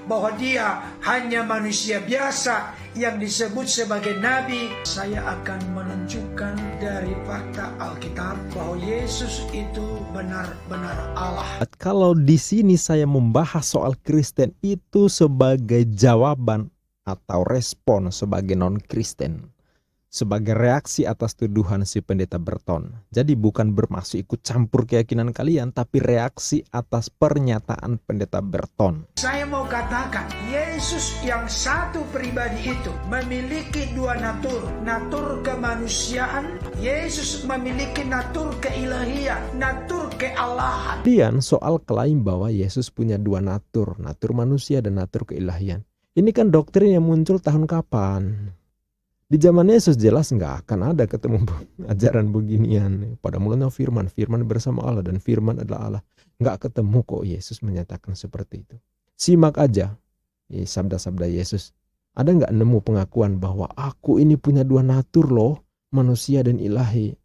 bahwa dia hanya manusia biasa yang disebut sebagai nabi. Saya akan menunjukkan dari fakta Alkitab bahwa Yesus itu benar-benar Allah. Kalau di sini saya membahas soal Kristen itu sebagai jawaban atau respon sebagai non-Kristen, sebagai reaksi atas tuduhan si pendeta Berton. Jadi bukan bermaksud ikut campur keyakinan kalian, tapi reaksi atas pernyataan pendeta Berton. Saya mau katakan, Yesus yang satu pribadi itu memiliki dua natur. Natur kemanusiaan, Yesus memiliki natur keilahian, natur kealahan. Kemudian soal klaim bahwa Yesus punya dua natur, natur manusia dan natur keilahian. Ini kan doktrin yang muncul tahun kapan? Di zaman Yesus jelas nggak akan ada ketemu ajaran beginian. Pada mulanya firman bersama Allah dan firman adalah Allah. Nggak ketemu kok Yesus menyatakan seperti itu. Simak aja sabda-sabda Yesus. Ada nggak nemu pengakuan bahwa aku ini punya dua natur loh, manusia dan ilahi.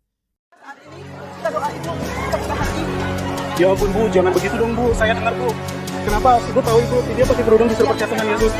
Ya ampun Bu, jangan begitu dong Bu, saya dengar Bu. Kenapa? Ibu tahu Ibu, dia pakai kerudung disuruh percaya dengan Yesus.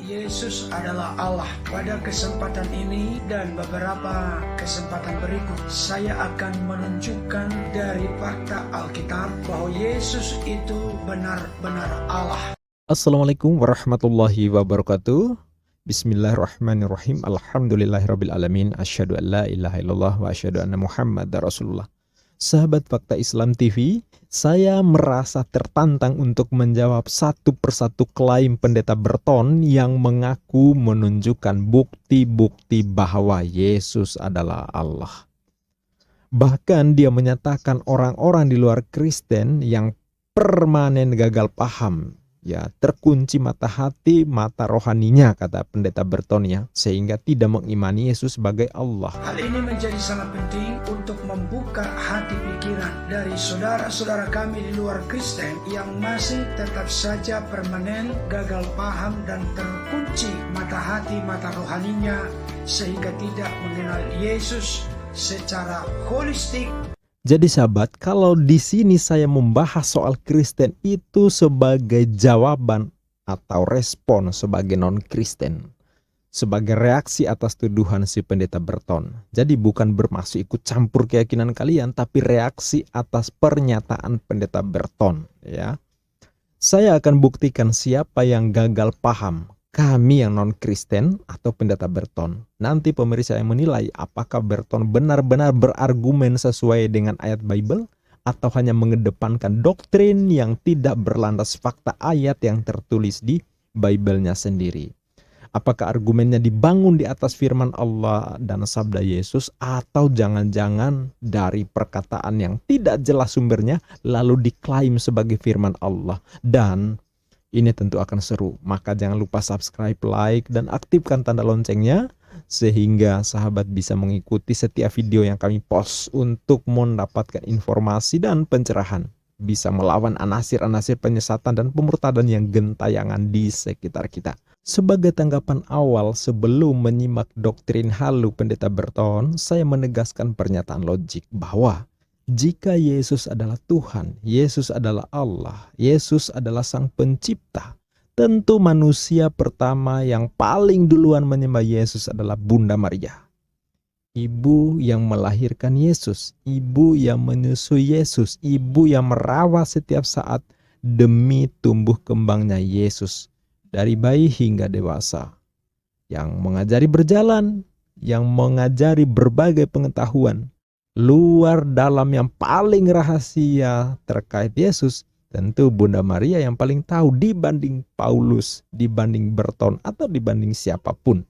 Yesus adalah Allah. Pada kesempatan ini dan beberapa kesempatan berikut, saya akan menunjukkan dari fakta Alkitab bahwa Yesus itu benar-benar Allah. Assalamualaikum warahmatullahi wabarakatuh. Bismillahirrahmanirrahim. Alhamdulillahirrabbilalamin. Asyhadu an la ilaha illallah wa asyhadu anna Muhammadar Rasulullah. Sahabat Fakta Islam TV, saya merasa tertantang untuk menjawab satu persatu klaim pendeta Berton yang mengaku menunjukkan bukti-bukti bahwa Yesus adalah Allah. Bahkan dia menyatakan orang-orang di luar Kristen yang permanen gagal paham, ya terkunci mata hati, mata rohaninya, kata pendeta Berton ya, sehingga tidak mengimani Yesus sebagai Allah. Hal ini menjadi sangat penting untuk membuka hati pikiran dari saudara-saudara kami di luar Kristen yang masih tetap saja permanen gagal paham dan terkunci mata hati, mata rohaninya, sehingga tidak mengenal Yesus secara holistik. Jadi sahabat, kalau di sini saya membahas soal Kristen itu sebagai jawaban atau respon sebagai non-Kristen, sebagai reaksi atas tuduhan si pendeta Berton. Jadi bukan bermaksud ikut campur keyakinan kalian, tapi reaksi atas pernyataan pendeta Berton. Ya, saya akan buktikan siapa yang gagal paham. Kami yang non-Kristen atau pendeta Berton. Nanti pemirsa yang menilai apakah Berton benar-benar berargumen sesuai dengan ayat Bible atau hanya mengedepankan doktrin yang tidak berlandas fakta ayat yang tertulis di Bible-nya sendiri. Apakah argumennya dibangun di atas firman Allah dan sabda Yesus, atau jangan-jangan dari perkataan yang tidak jelas sumbernya lalu diklaim sebagai firman Allah. Dan ini tentu akan seru, maka jangan lupa subscribe, like, dan aktifkan tanda loncengnya sehingga sahabat bisa mengikuti setiap video yang kami post untuk mendapatkan informasi dan pencerahan. Bisa melawan anasir-anasir penyesatan dan pemurtadan yang gentayangan di sekitar kita. Sebagai tanggapan awal sebelum menyimak doktrin halu pendeta Berton, saya menegaskan pernyataan logik bahwa jika Yesus adalah Tuhan, Yesus adalah Allah, Yesus adalah Sang Pencipta, tentu manusia pertama yang paling duluan menyembah Yesus adalah Bunda Maria. Ibu yang melahirkan Yesus, ibu yang menyusui Yesus, ibu yang merawat setiap saat demi tumbuh kembangnya Yesus dari bayi hingga dewasa. Yang mengajari berjalan, yang mengajari berbagai pengetahuan luar dalam yang paling rahasia terkait Yesus, tentu Bunda Maria yang paling tahu dibanding Paulus, dibanding Berton, atau dibanding siapapun.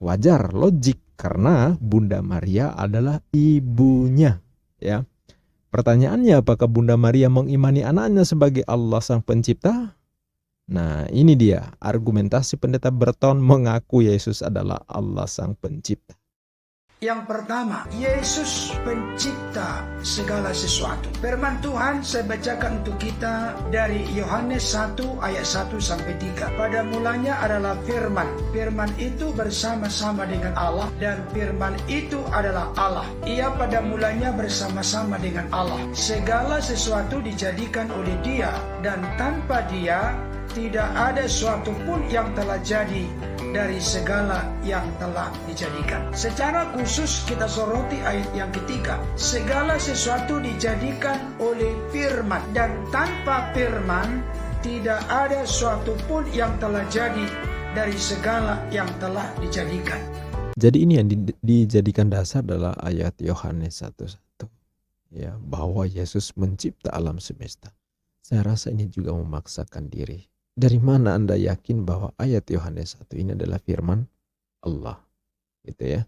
Wajar, logik, karena Bunda Maria adalah ibunya, ya. Pertanyaannya, apakah Bunda Maria mengimani anaknya sebagai Allah Sang Pencipta? Nah, ini dia argumentasi Pendeta Berton mengaku Yesus adalah Allah Sang Pencipta. Yang pertama, Yesus pencipta segala sesuatu. Firman Tuhan saya bacakan untuk kita dari Yohanes 1 ayat 1 sampai 3. Pada mulanya adalah firman. Firman itu bersama-sama dengan Allah dan firman itu adalah Allah. Ia pada mulanya bersama-sama dengan Allah. Segala sesuatu dijadikan oleh Dia dan tanpa Dia tidak ada suatu pun yang telah jadi dari segala yang telah dijadikan. Secara khusus kita soroti ayat yang ketiga. Segala sesuatu dijadikan oleh firman dan tanpa firman tidak ada suatu pun yang telah jadi dari segala yang telah dijadikan. Jadi ini yang dijadikan dasar adalah ayat Yohanes 1:1. Ya, bahwa Yesus mencipta alam semesta. Saya rasa ini juga memaksakan diri. Dari mana Anda yakin bahwa ayat Yohanes 1 ini adalah firman Allah? Gitu ya.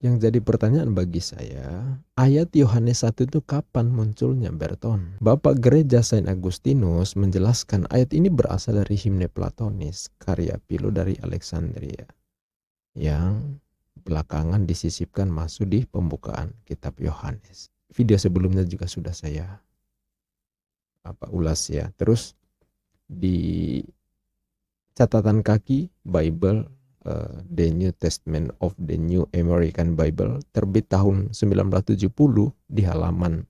Yang jadi pertanyaan bagi saya, ayat Yohanes 1 itu kapan munculnya, Berton? Bapak Gereja Saint Agustinus menjelaskan ayat ini berasal dari himne Platonis, karya Philo dari Alexandria, yang belakangan disisipkan masuk di pembukaan kitab Yohanes. Video sebelumnya juga sudah saya ulas ya. Terus di catatan kaki Bible, The New Testament of the New American Bible, terbit tahun 1970 di halaman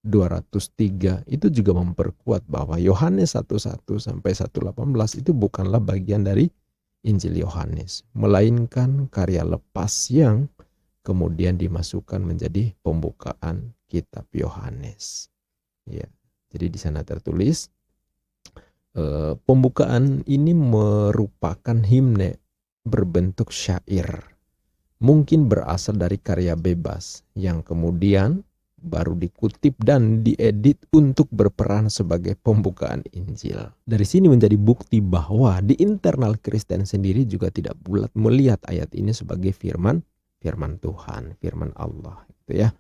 203, itu juga memperkuat bahwa Yohanes 1:1 sampai 1:18 itu bukanlah bagian dari Injil Yohanes, melainkan karya lepas yang kemudian dimasukkan menjadi pembukaan kitab Yohanes. Ya, jadi di sana tertulis pembukaan ini merupakan himne berbentuk syair, mungkin berasal dari karya bebas yang kemudian baru dikutip dan diedit untuk berperan sebagai pembukaan Injil. Dari sini menjadi bukti bahwa di internal Kristen sendiri juga tidak bulat melihat ayat ini sebagai firman Tuhan, firman Allah, gitu ya.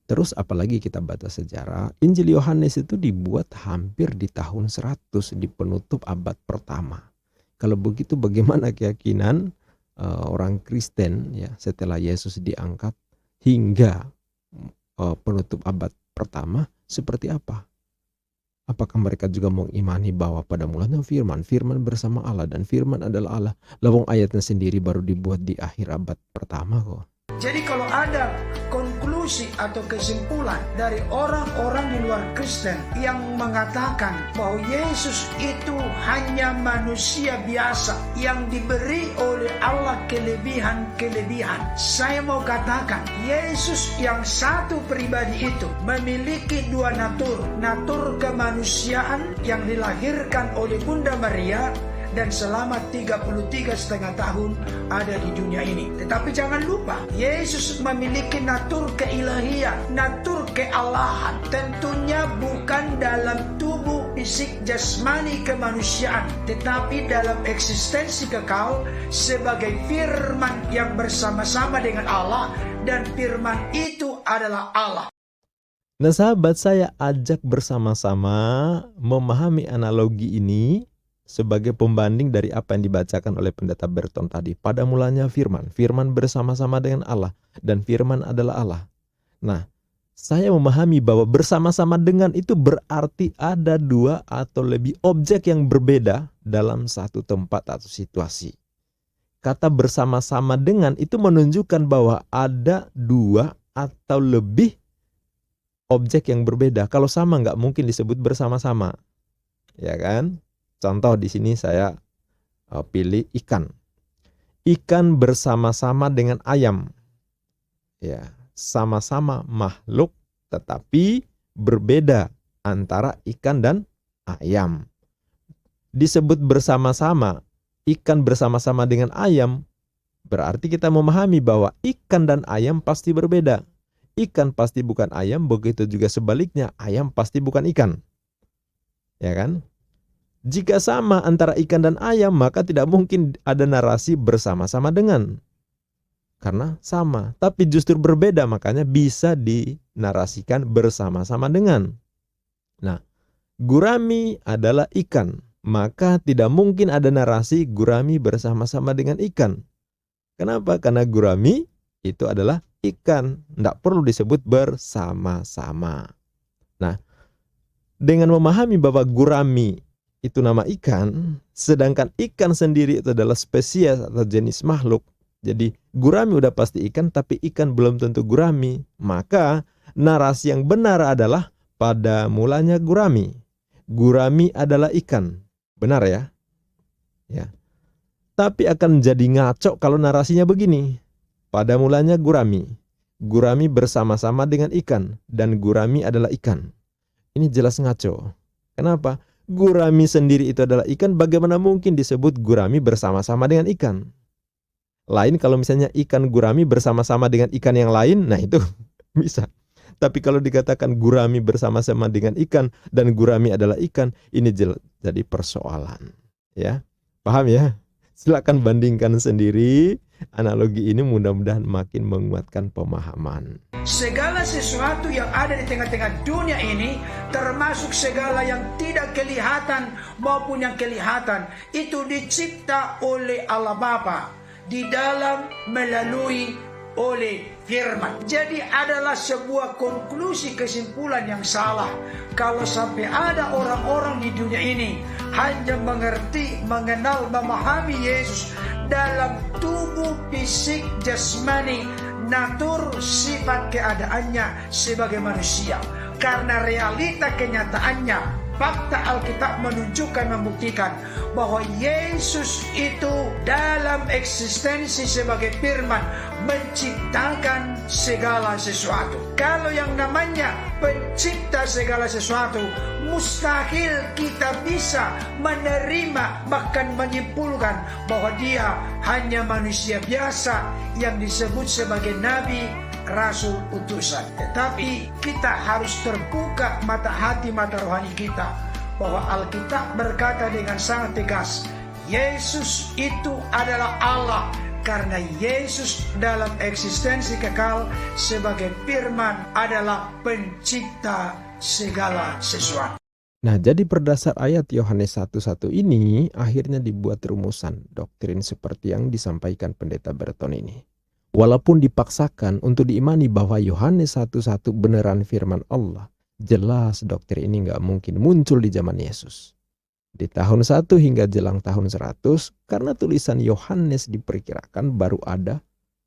Terus apalagi kita baca sejarah, Injil Yohanes itu dibuat hampir di tahun 100 di penutup abad pertama. Kalau begitu bagaimana keyakinan orang Kristen ya setelah Yesus diangkat hingga penutup abad pertama seperti apa? Apakah mereka juga mengimani bahwa pada mulanya firman bersama Allah dan firman adalah Allah? Lawang ayatnya sendiri baru dibuat di akhir abad pertama kok. Jadi kalau ada konklusi atau kesimpulan dari orang-orang di luar Kristen yang mengatakan bahwa Yesus itu hanya manusia biasa yang diberi oleh Allah kelebihan-kelebihan, saya mau katakan Yesus yang satu pribadi itu memiliki dua natur kemanusiaan yang dilahirkan oleh Bunda Maria dan selama 33,5 tahun ada di dunia ini. Tetapi jangan lupa, Yesus memiliki natur keilahian, natur kealahan. Tentunya bukan dalam tubuh fisik jasmani kemanusiaan, tetapi dalam eksistensi kekal sebagai firman yang bersama-sama dengan Allah, dan firman itu adalah Allah. Nah sahabat, saya ajak bersama-sama memahami analogi ini sebagai pembanding dari apa yang dibacakan oleh Pendeta Berton tadi. Pada mulanya firman bersama-sama dengan Allah, dan firman adalah Allah. Nah, saya memahami bahwa bersama-sama dengan itu berarti ada dua atau lebih objek yang berbeda dalam satu tempat atau situasi. Kata bersama-sama dengan itu menunjukkan bahwa ada dua atau lebih objek yang berbeda. Kalau sama nggak mungkin disebut bersama-sama, ya kan? Contoh di sini saya pilih ikan. Ikan bersama-sama dengan ayam. Ya, sama-sama makhluk tetapi berbeda antara ikan dan ayam. Disebut bersama-sama, ikan bersama-sama dengan ayam, berarti kita memahami bahwa ikan dan ayam pasti berbeda. Ikan pasti bukan ayam, begitu juga sebaliknya, ayam pasti bukan ikan. Ya kan? Jika sama antara ikan dan ayam, maka tidak mungkin ada narasi bersama-sama dengan. Karena sama, tapi justru berbeda, makanya bisa dinarasikan bersama-sama dengan. Nah, gurami adalah ikan, maka tidak mungkin ada narasi gurami bersama-sama dengan ikan. Kenapa? Karena gurami itu adalah ikan, tidak perlu disebut bersama-sama. Nah, dengan memahami bahwa gurami itu nama ikan, sedangkan ikan sendiri itu adalah spesies atau jenis makhluk. Jadi gurami udah pasti ikan, tapi ikan belum tentu gurami. Maka narasi yang benar adalah pada mulanya gurami. Gurami adalah ikan. Benar ya? Ya. Tapi akan jadi ngaco kalau narasinya begini. Pada mulanya gurami. Gurami bersama-sama dengan ikan. Dan gurami adalah ikan. Ini jelas ngaco. Kenapa? Gurami sendiri itu adalah ikan. Bagaimana mungkin disebut gurami bersama-sama dengan ikan? Lain kalau misalnya ikan gurami bersama-sama dengan ikan yang lain, nah itu bisa. Tapi kalau dikatakan gurami bersama-sama dengan ikan dan gurami adalah ikan, ini jadi persoalan. Ya, paham ya? Silakan bandingkan sendiri. Analogi ini mudah-mudahan makin menguatkan pemahaman. Segala sesuatu yang ada di tengah-tengah dunia ini, termasuk segala yang tidak kelihatan maupun yang kelihatan, itu dicipta oleh Allah Bapa di dalam melalui oleh firman. Jadi adalah sebuah konklusi kesimpulan yang salah kalau sampai ada orang-orang di dunia ini hanya mengerti, mengenal, memahami Yesus dalam tubuh fisik jasmani, natur, sifat keadaannya sebagai manusia. Karena realita kenyataannya, fakta Alkitab menunjukkan, membuktikan bahwa Yesus itu dalam eksistensi sebagai firman menciptakan segala sesuatu. Kalau yang namanya pencipta segala sesuatu, mustahil kita bisa menerima bahkan menyimpulkan bahwa dia hanya manusia biasa yang disebut sebagai nabi, rasul, utusan. Tetapi kita harus terbuka mata hati, mata rohani kita, bahwa Alkitab berkata dengan sangat tegas, Yesus itu adalah Allah, karena Yesus dalam eksistensi kekal sebagai firman adalah pencipta segala sesuatu. Nah, jadi berdasar ayat Yohanes 1:1 ini akhirnya dibuat rumusan doktrin seperti yang disampaikan Pendeta Berton ini. Walaupun dipaksakan untuk diimani bahwa Yohanes 1:1 beneran firman Allah, jelas doktrin ini nggak mungkin muncul di zaman Yesus. Di tahun 1 hingga jelang tahun 100, karena tulisan Yohanes diperkirakan baru ada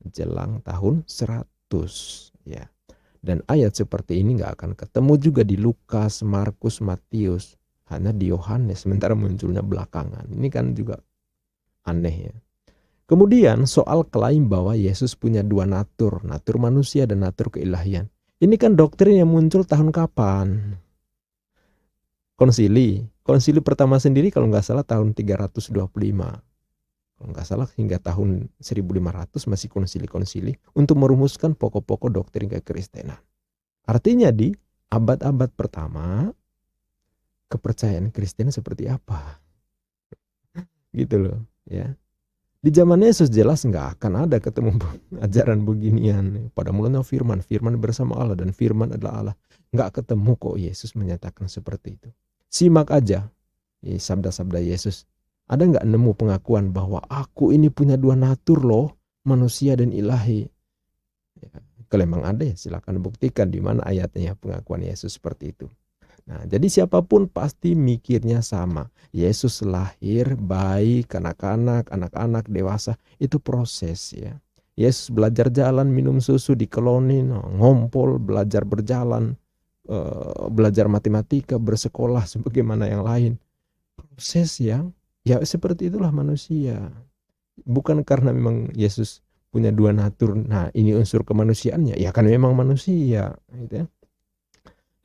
jelang tahun 100. Ya. Dan ayat seperti ini nggak akan ketemu juga di Lukas, Markus, Matius. Hanya di Yohanes, sementara munculnya belakangan. Ini kan juga aneh ya. Kemudian soal klaim bahwa Yesus punya dua natur manusia dan natur keilahian. Ini kan doktrin yang muncul tahun kapan? Konsili pertama sendiri kalau nggak salah tahun 325. Kalau nggak salah hingga tahun 1500 masih konsili untuk merumuskan pokok-pokok doktrin kekristenan. Artinya di abad-abad pertama kepercayaan Kristen seperti apa? Gitu loh ya. Di zaman Yesus jelas nggak akan ada ketemu ajaran beginian. Pada mulanya firman bersama Allah dan firman adalah Allah. Nggak ketemu kok Yesus menyatakan seperti itu. Simak aja sabda-sabda Yesus. Ada nggak nemu pengakuan bahwa aku ini punya dua natur loh, manusia dan ilahi? Ya, kalau memang ada ya silakan buktikan di mana ayatnya pengakuan Yesus seperti itu. Nah, jadi siapapun pasti mikirnya sama. Yesus lahir, bayi, kanak-kanak, anak-anak, dewasa. Itu proses ya. Yesus belajar jalan, minum susu, dikelonin, ngompol, belajar berjalan, belajar matematika, bersekolah sebagaimana yang lain. Proses yang ya seperti itulah manusia. Bukan karena memang Yesus punya dua natur. Nah, ini unsur kemanusiaannya. Ya kan memang manusia, gitu ya.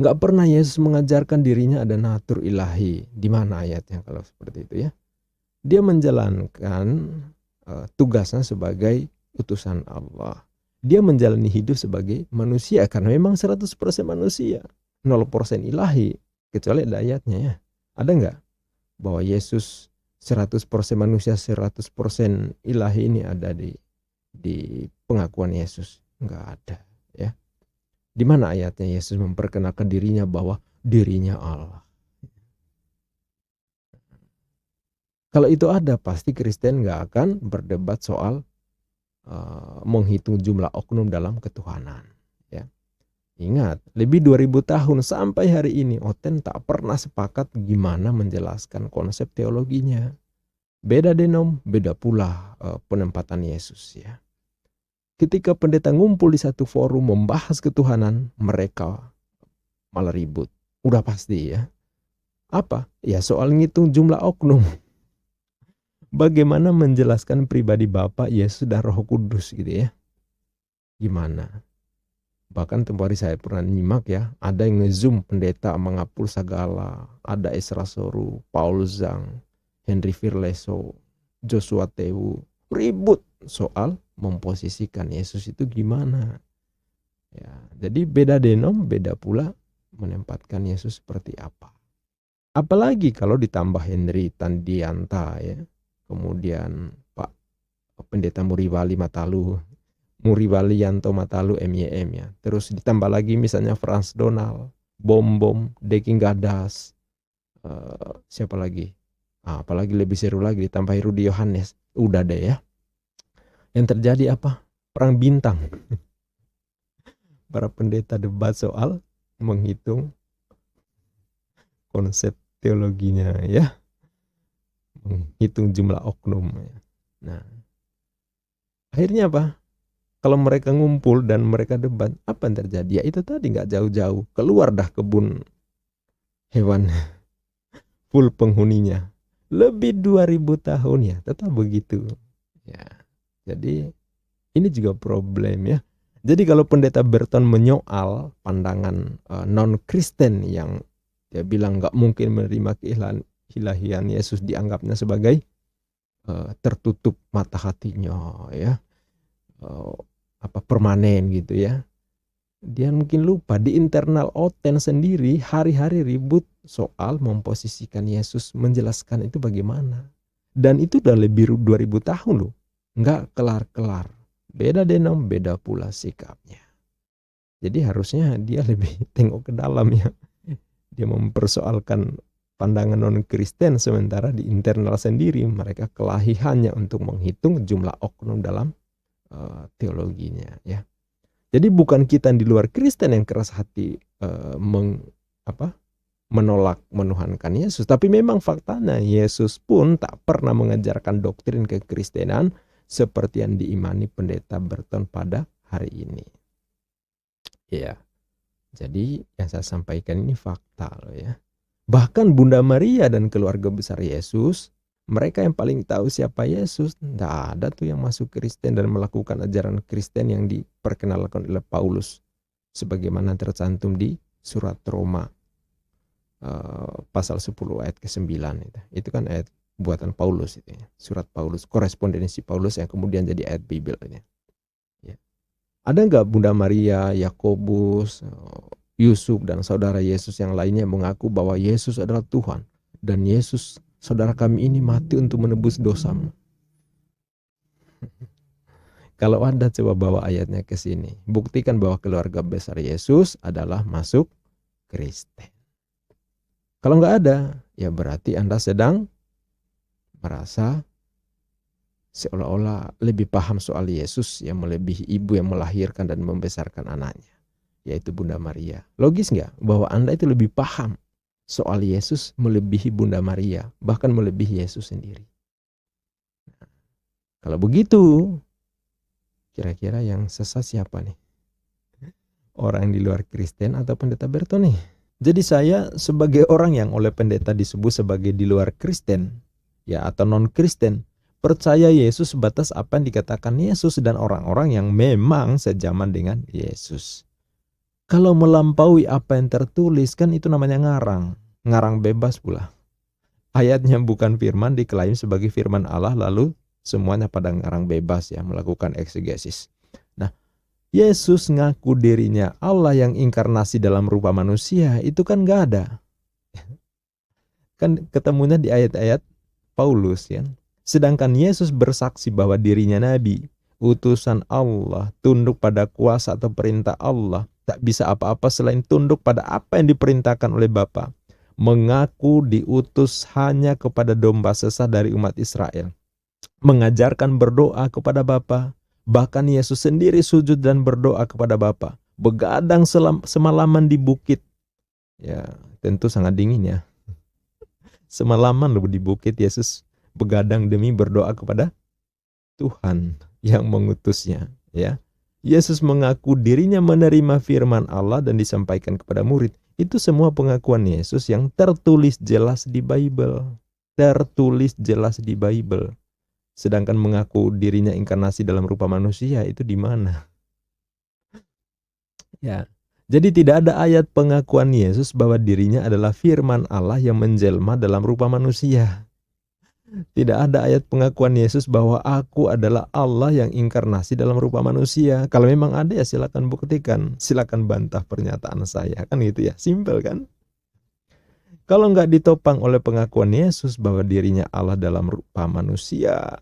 Nggak pernah Yesus mengajarkan dirinya ada natur ilahi. Di mana ayatnya kalau seperti itu ya? Dia menjalankan tugasnya sebagai utusan Allah. Dia menjalani hidup sebagai manusia karena memang 100% manusia, 0% ilahi. Kecuali ada ayatnya ya. Ada nggak bahwa Yesus 100% manusia, 100% ilahi ini ada di di pengakuan Yesus? Nggak ada, ya. Di mana ayatnya Yesus memperkenalkan dirinya bahwa dirinya Allah? Kalau itu ada, pasti Kristen nggak akan berdebat soal menghitung jumlah oknum dalam ketuhanan. Ya. Ingat, lebih 2000 tahun sampai hari ini Oten tak pernah sepakat gimana menjelaskan konsep teologinya. Beda denom, beda pula penempatan Yesus, ya. Ketika pendeta ngumpul di satu forum membahas ketuhanan, mereka malah ribut. Udah pasti, ya. Apa? Ya soal ngitung jumlah oknum. Bagaimana menjelaskan pribadi Bapa, Yesus, dan Roh Kudus gitu ya. Gimana? Bahkan tempoh hari saya pernah nyimak ya, ada yang nge-zoom pendeta mengapul segala, ada Esra Soru, Paul Zhang, Henry Firleso, Joshua Tewu, ribut soal memposisikan Yesus itu gimana. Ya, jadi beda denom, beda pula menempatkan Yesus seperti apa. Apalagi kalau ditambah Henry Tandianta ya, kemudian Pak Pendeta Muriwali Matalu, Muriwali Yanto Matalu MYM ya. Terus ditambah lagi misalnya Frans Donald, Bom, Deking Gadas, siapa lagi? Apalagi lebih seru lagi ditambah Rudi Yohanes. Udah deh ya. Yang terjadi apa? Perang bintang. Para pendeta debat soal menghitung konsep teologinya ya. Menghitung jumlah oknum ya. Nah, akhirnya apa? Kalau mereka ngumpul dan mereka debat, apa yang terjadi? Ya itu tadi, nggak jauh-jauh. Keluar dah kebun hewan full penghuninya. Lebih 2000 tahun ya, tetap begitu. Ya, jadi ini juga problem ya. Jadi kalau pendeta Burton menyoal pandangan non-Kristen yang dia bilang nggak mungkin menerima keilahian Yesus, dianggapnya sebagai tertutup mata hatinya ya, permanen gitu ya. Dia mungkin lupa di internal Oten sendiri hari-hari ribut soal memposisikan Yesus, menjelaskan itu bagaimana. Dan itu udah lebih 2000 tahun loh. Nggak kelar-kelar. Beda denom, beda pula sikapnya. Jadi harusnya dia lebih tengok ke dalam ya. Dia mempersoalkan pandangan non-Kristen, sementara di internal sendiri mereka kelahi hanya untuk menghitung jumlah oknum dalam teologinya ya. Jadi bukan kita di luar Kristen yang keras hati menolak menuhankan Yesus, tapi memang faktanya Yesus pun tak pernah mengajarkan doktrin kekristenan seperti yang diimani pendeta Burton pada hari ini. Ya. Jadi yang saya sampaikan ini fakta loh ya. Bahkan Bunda Maria dan keluarga besar Yesus, mereka yang paling tahu siapa Yesus. Tidak ada tuh yang masuk Kristen dan melakukan ajaran Kristen yang diperkenalkan oleh Paulus, sebagaimana tercantum di surat Roma pasal 10 ayat ke-9 itu kan ayat buatan Paulus itu ya. Surat Paulus, korespondensi Paulus yang kemudian jadi ayat Bible ini. Ya. Ada nggak Bunda Maria, Yakobus, Yusuf dan saudara Yesus yang lainnya mengaku bahwa Yesus adalah Tuhan dan Yesus saudara kami ini mati untuk menebus dosamu? Kalau Anda coba bawa ayatnya ke sini, buktikan bahwa keluarga besar Yesus adalah masuk Kristen. Kalau nggak ada, ya berarti Anda sedang merasa seolah-olah lebih paham soal Yesus yang melebihi ibu yang melahirkan dan membesarkan anaknya, yaitu Bunda Maria. Logis nggak bahwa Anda itu lebih paham soal Yesus melebihi Bunda Maria, bahkan melebihi Yesus sendiri? Nah, kalau begitu, kira-kira yang sesat siapa nih? Orang di luar Kristen atau pendeta Burton nih? Jadi saya sebagai orang yang oleh pendeta disebut sebagai di luar Kristen, ya atau non-Kristen, percaya Yesus sebatas apa yang dikatakan Yesus dan orang-orang yang memang sejaman dengan Yesus. Kalau melampaui apa yang tertulis kan itu namanya ngarang bebas pula. Ayatnya bukan firman diklaim sebagai firman Allah, lalu semuanya pada ngarang bebas ya, melakukan eksegesis. Nah, Yesus ngaku dirinya Allah yang inkarnasi dalam rupa manusia, itu kan gak ada. Kan ketemunya di ayat-ayat Paulus ya. Sedangkan Yesus bersaksi bahwa dirinya nabi. utusan Allah, tunduk pada kuasa atau perintah Allah, tak bisa apa-apa selain tunduk pada apa yang diperintahkan oleh Bapa, mengaku diutus hanya kepada domba sesat dari umat Israel, mengajarkan berdoa kepada Bapa. Bahkan Yesus sendiri sujud dan berdoa kepada Bapa, begadang semalaman di bukit. Ya, tentu sangat dingin ya. Semalaman loh di bukit Yesus begadang demi berdoa kepada Tuhan yang mengutusnya, ya. Yesus mengaku dirinya menerima firman Allah dan disampaikan kepada murid. Itu semua pengakuan Yesus yang tertulis jelas di Bible. Tertulis jelas di Bible. Sedangkan mengaku dirinya inkarnasi dalam rupa manusia itu di mana? Ya. Jadi tidak ada ayat pengakuan Yesus bahwa dirinya adalah firman Allah yang menjelma dalam rupa manusia. Tidak ada ayat pengakuan Yesus bahwa aku adalah Allah yang inkarnasi dalam rupa manusia. Kalau memang ada ya silakan buktikan, silakan bantah pernyataan saya. Kan gitu ya, simpel kan? Kalau nggak ditopang oleh pengakuan Yesus bahwa dirinya Allah dalam rupa manusia,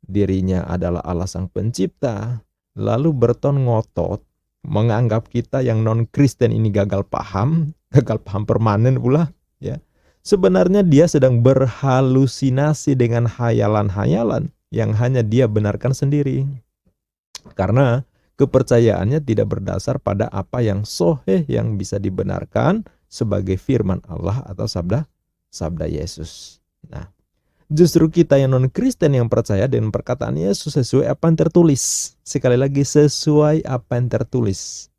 dirinya adalah Allah sang pencipta, lalu Berton ngotot menganggap kita yang non-Kristen ini gagal paham permanen pula, ya. Sebenarnya dia sedang berhalusinasi dengan hayalan-hayalan yang hanya dia benarkan sendiri. Karena kepercayaannya tidak berdasar pada apa yang soheh yang bisa dibenarkan sebagai firman Allah atau sabda Yesus. Nah, justru kita yang non-Kristen yang percaya dengan perkataan Yesus sesuai apa yang tertulis. Sekali lagi, sesuai apa yang tertulis.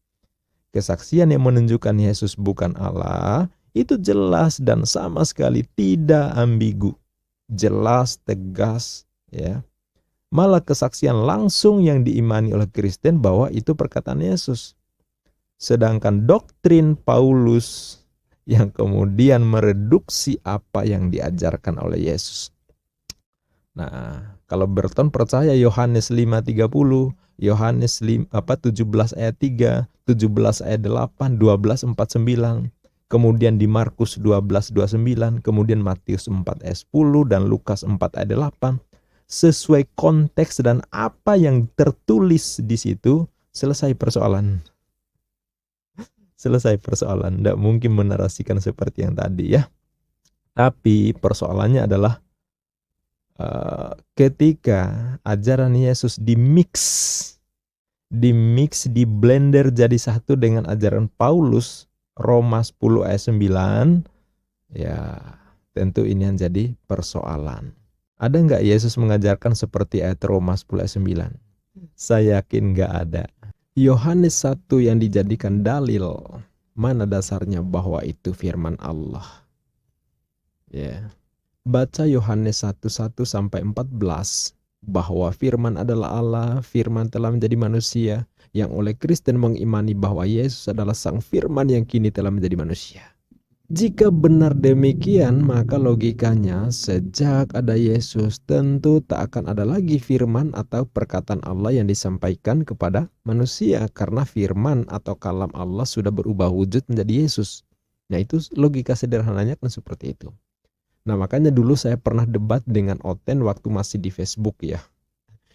Kesaksian yang menunjukkan Yesus bukan Allah itu jelas dan sama sekali tidak ambigu. Jelas, tegas, ya. Malah kesaksian langsung yang diimani oleh Kristen bahwa itu perkataan Yesus. Sedangkan doktrin Paulus yang kemudian mereduksi apa yang diajarkan oleh Yesus. Nah, kalau Berton percaya Yohanes 5:30, Yohanes 17 ayat 3, 17 ayat 8, 12:49, kemudian di Markus 12:29, kemudian Matius 4 ayat 10 dan Lukas 4 ayat 8, sesuai konteks dan apa yang tertulis di situ, selesai persoalan. Selesai persoalan, tidak mungkin menarasikan seperti yang tadi ya. Tapi persoalannya adalah ketika ajaran Yesus di blender jadi satu dengan ajaran Paulus, Roma 10 ayat 9, ya tentu ini yang jadi persoalan. Ada nggak Yesus mengajarkan seperti ayat Roma 10 ayat 9? Saya yakin nggak ada. Yohanes 1 yang dijadikan dalil, mana dasarnya bahwa itu firman Allah? Ya. Baca Yohanes 1:1 sampai 14 bahwa firman adalah Allah, firman telah menjadi manusia, yang oleh Kristen mengimani bahwa Yesus adalah sang firman yang kini telah menjadi manusia. Jika benar demikian, maka logikanya sejak ada Yesus tentu tak akan ada lagi firman atau perkataan Allah yang disampaikan kepada manusia, karena firman atau kalam Allah sudah berubah wujud menjadi Yesus. Nah, itu logika sederhananya kan seperti itu. Nah, makanya dulu saya pernah debat dengan Oten waktu masih di Facebook ya.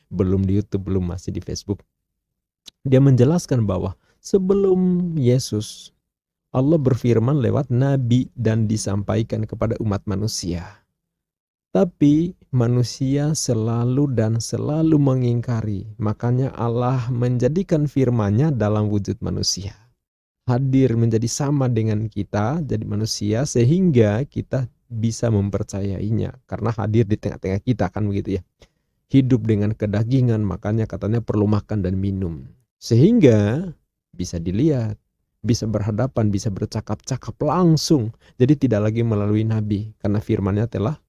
Belum di YouTube, belum, masih di Facebook. Dia menjelaskan bahwa sebelum Yesus, Allah berfirman lewat nabi dan disampaikan kepada umat manusia. Tapi manusia selalu mengingkari. Makanya Allah menjadikan firman-Nya dalam wujud manusia. Hadir menjadi sama dengan kita, jadi manusia, sehingga kita bisa mempercayainya. Karena hadir di tengah-tengah kita, kan begitu ya. Hidup dengan kedagingan, makanya katanya perlu makan dan minum. Sehingga bisa dilihat, bisa berhadapan, bisa bercakap-cakap langsung. Jadi tidak lagi melalui nabi, karena firman-Nya telah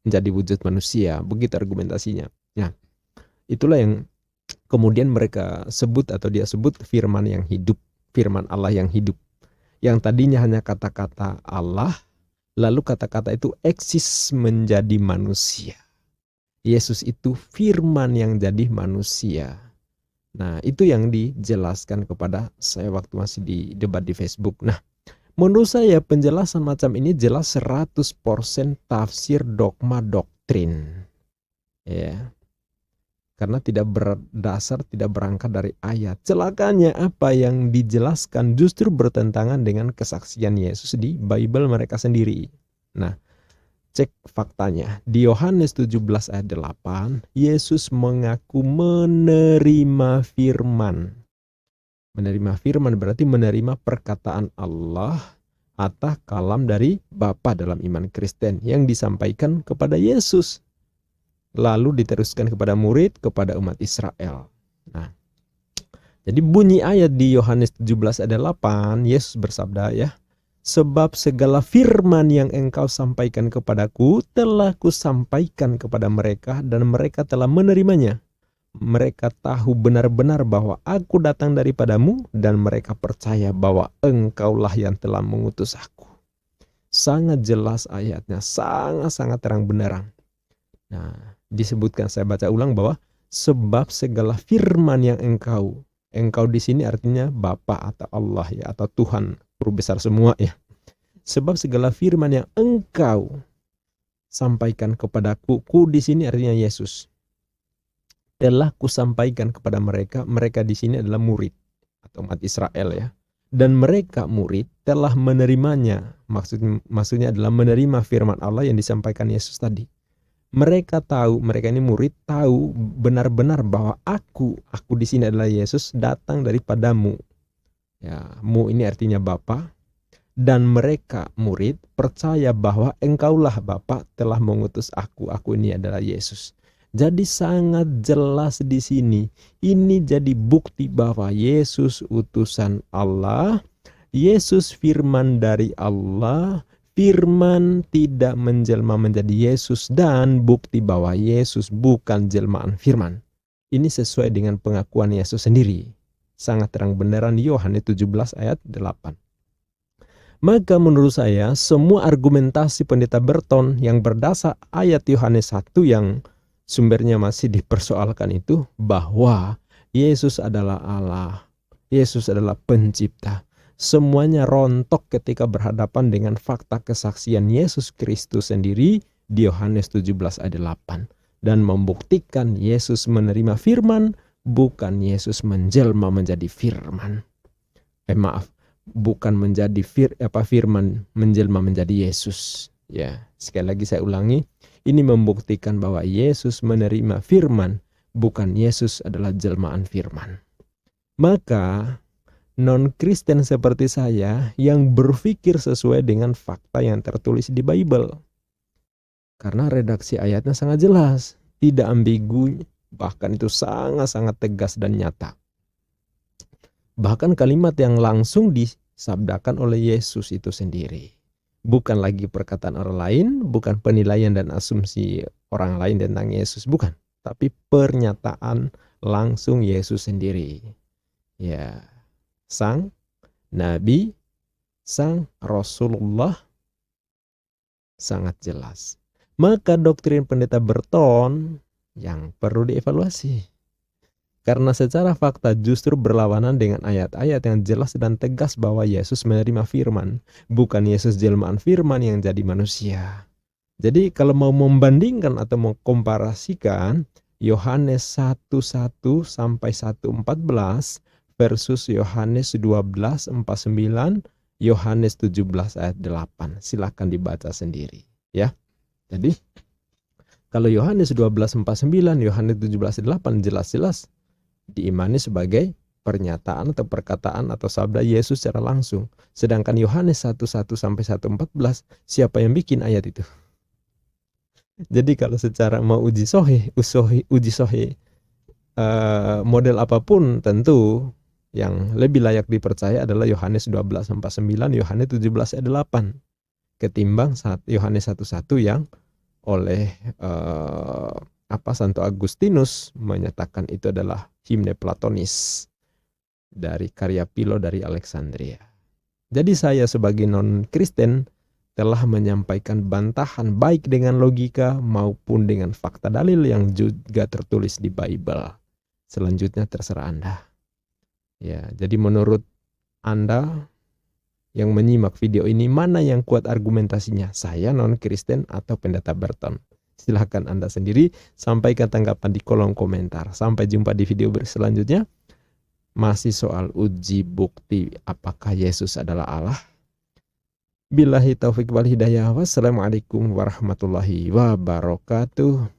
menjadi wujud manusia. Begitu argumentasinya. Nah, itulah yang kemudian mereka sebut atau dia sebut firman yang hidup, firman Allah yang hidup. Yang tadinya hanya kata-kata Allah, lalu kata-kata itu eksis menjadi manusia. Yesus itu firman yang jadi manusia. Nah, itu yang dijelaskan kepada saya waktu masih di debat di Facebook. Nah, menurut saya penjelasan macam ini jelas 100% tafsir dogma doktrin. Ya. karena tidak berdasar, tidak berangkat dari ayat. Celakanya apa yang dijelaskan justru bertentangan dengan kesaksian Yesus di Bible mereka sendiri. Nah, cek faktanya. Di Yohanes 17 ayat 8, Yesus mengaku menerima firman. Menerima firman berarti menerima perkataan Allah atau kalam dari Bapa dalam iman Kristen yang disampaikan kepada Yesus. Lalu diteruskan kepada murid, kepada umat Israel. Nah, jadi bunyi ayat di Yohanes 17 ayat 8, Yesus bersabda ya, sebab segala firman yang engkau sampaikan kepadaku telah kusampaikan kepada mereka dan mereka telah menerimanya. Mereka tahu benar-benar bahwa aku datang daripadamu dan mereka percaya bahwa engkaulah yang telah mengutus aku. Sangat jelas ayatnya, sangat-sangat terang benderang. Nah, disebutkan, saya baca ulang, bahwa sebab segala firman yang engkau di sini artinya Bapa atau Allah ya, atau Tuhan Guru besar semua ya. Sebab segala firman yang engkau sampaikan kepadaku, ku di sini artinya Yesus, telah kusampaikan kepada mereka. Mereka di sini adalah murid atau umat Israel ya. Dan mereka murid telah menerimanya. Maksudnya adalah menerima firman Allah yang disampaikan Yesus tadi. Mereka tahu, mereka ini murid tahu benar-benar bahwa aku di sini adalah Yesus, datang daripadamu. Ya, mu ini artinya Bapa. Dan mereka murid percaya bahwa engkaulah Bapa telah mengutus aku ini adalah Yesus. Jadi sangat jelas di sini. Ini jadi bukti bahwa Yesus utusan Allah, Yesus firman dari Allah, firman tidak menjelma menjadi Yesus, dan bukti bahwa Yesus bukan jelmaan firman. Ini sesuai dengan pengakuan Yesus sendiri. Sangat terang benderang di Yohanes 17 ayat 8. Maka menurut saya semua argumentasi Pendeta Burton yang berdasar ayat Yohanes 1 yang sumbernya masih dipersoalkan itu, bahwa Yesus adalah Allah, Yesus adalah pencipta, semuanya rontok ketika berhadapan dengan fakta kesaksian Yesus Kristus sendiri di Yohanes 17 ayat 8, dan membuktikan Yesus menerima firman, bukan Yesus menjelma menjadi firman. Bukan menjadi firman menjelma menjadi Yesus. Ya, sekali lagi saya ulangi, ini membuktikan bahwa Yesus menerima firman, bukan Yesus adalah jelmaan firman. Maka non-Kristen seperti saya yang berpikir sesuai dengan fakta yang tertulis di Bible. Karena redaksi ayatnya sangat jelas, tidak ambigu, bahkan itu sangat-sangat tegas dan nyata. Bahkan kalimat yang langsung disabdakan oleh Yesus itu sendiri. Bukan lagi perkataan orang lain, bukan penilaian dan asumsi orang lain tentang Yesus, bukan. Tapi pernyataan langsung Yesus sendiri. Ya, sang Nabi, sang Rasulullah sangat jelas. Maka doktrin Pendeta Burton yang perlu dievaluasi. Karena secara fakta justru berlawanan dengan ayat-ayat yang jelas dan tegas bahwa Yesus menerima firman, bukan Yesus jelmaan firman yang jadi manusia. Jadi kalau mau membandingkan atau mengkomparasikan Yohanes 1:1 sampai 1:14 versus Yohanes 12:49, Yohanes 17 ayat 8. Silakan dibaca sendiri ya. Jadi kalau Yohanes 12:49, Yohanes 17:8 jelas-jelas diimani sebagai pernyataan atau perkataan atau sabda Yesus secara langsung. Sedangkan Yohanes 1:1 sampai 1:14, siapa yang bikin ayat itu? Jadi kalau secara mau uji sohih model apapun, tentu yang lebih layak dipercaya adalah Yohanes 12:49, Yohanes 17 ayat 8 ketimbang Yohanes 1:1 yang oleh Santo Agustinus menyatakan itu adalah himne Platonis dari karya Philo dari Alexandria. Jadi saya sebagai non-Kristen telah menyampaikan bantahan baik dengan logika maupun dengan fakta dalil yang juga tertulis di Bible. Selanjutnya terserah Anda. Ya, jadi menurut Anda yang menyimak video ini, mana yang kuat argumentasinya? Saya non-Kristen atau Pendeta Burton? Silahkan Anda sendiri sampaikan tanggapan di kolom komentar. Sampai jumpa di video berselanjutnya. Masih soal uji bukti apakah Yesus adalah Allah. Billahi taufiq wal hidayah. Wassalamualaikum warahmatullahi wabarakatuh.